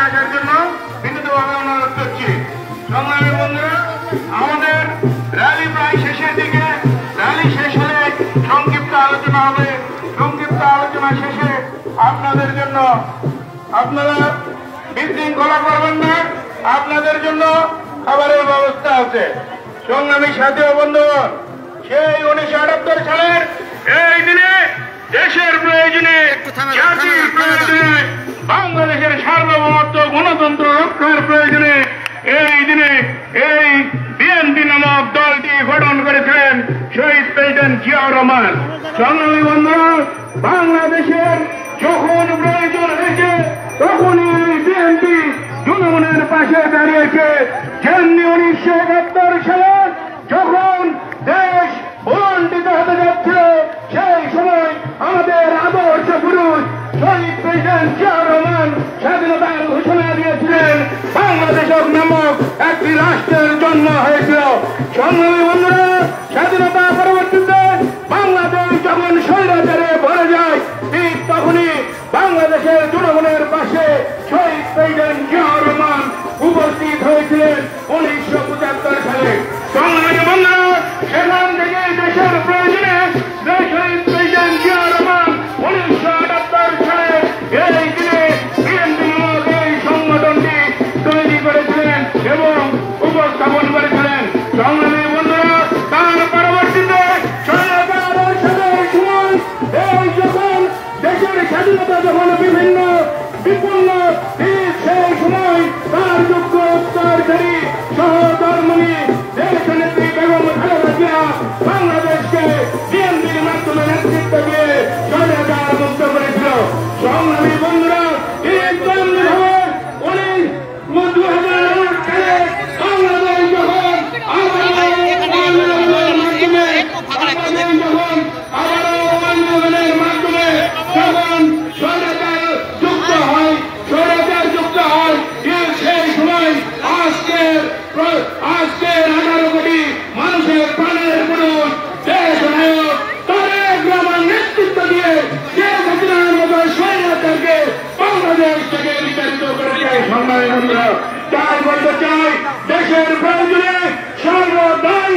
আসার জন্য বিনীতভাবে অনুরোধ করছি। সংগ্রামী বন্ধুরা, আমাদের র্যালি প্রায় শেষের দিকে। র্যালি শেষ হলে সংক্ষিপ্ত আলোচনা হবে। সংক্ষিপ্ত আলোচনা শেষে আপনাদের জন্য, আপনারা বিশৃঙ্খলা করবেন না, আপনাদের জন্য খাবারের ব্যবস্থা আছে। সংগ্রামী সাথী ও বন্ধুগণ, সেই 1978 সালের এই দিনে দেশের প্রয়োজনে, জাতির প্রয়োজনে, বাংলাদেশের সার্বভৌমত্ব গণতন্ত্র রক্ষার প্রয়োজনে এই দিনে এই বিএনপি নামক দলটি গঠন করেছিলেন শহীদ প্রেসিডেন্ট জিয়াউর রহমান। সংগ্রামী বন্ধুরা, বাংলাদেশের যখন প্রয়োজন হয়েছে তখনই বিএনপি জনগণের পাশে দাঁড়িয়েছে। যেমনি 1971 সালে যখন দেশ ভুলণ্ঠিত হতে যাচ্ছিল, সেই সময় আমাদের আদর্শ পুরুষ শহীদ প্রেসিডেন্ট জিয়াউর রহমান স্বাধীনতার ঘোষণা দিয়েছিলেন। বাংলাদেশ নামক একটি রাষ্ট্রের জন্ম হয়েছিল। সংগ্রামী বন্ধুরা, স্বাধীনতা পরবর্তীতে বাংলাদেশ যখন স্বৈরাচারে ভরে যায়, ঠিক তখনই বাংলাদেশের জনগণের পাশে শহীদ প্রেসিডেন্ট জিয়াউর রহমান উপস্থিত হয়েছিলেন 1975 সালে। সংগ্রামী বন্ধুরা, সেখান থেকে দেশের প্রয়োজনে শহীদ প্রেসিডেন্ট জিয়াউর রহমান 1978 সালে এই দিনে বিএনপি নামক এই সংগঠনটি তৈরি করেছিলেন এবং উপস্থাপন করেছিলেন। সংগ্রামী বন্ধুরা, তার পরবর্তীতে স্বাধীনতার সময় এই যখন দেশের স্বাধীনতা যখন বিভিন্ন বিপন্ন, ঠিক সেই সময় তার যোগ্য উত্তরকারী সহধর্মিণী দেশনেত্রী বেগম খালেদা জিয়া বাংলাদেশকে বিএনপির মাধ্যমে নেতৃত্ব দিয়ে স্বাধীনতা মুক্ত করেছিল। সংগ্রামী বন্ধুরা, ঠিক তেমনিভাবে 2008 সালে বাংলাদেশ যখন আন্দোলনের মাধ্যমে যখন স্বৈরাচার যুক্ত হয়, সেই সময় আজকের 18 কোটি মানুষের প্রাণের পুরুষ দেশ নায়ক তারেক রহমান নেতৃত্ব দিয়ে শেখ হাসিনার মতো স্বৈরাচারকে বাংলাদেশ থেকে বিতাড়িত করেছে। সংগ্রামী বন্ধুরা, তাই বলতে চাই, দেশের প্রয়োজনে সর্বদাই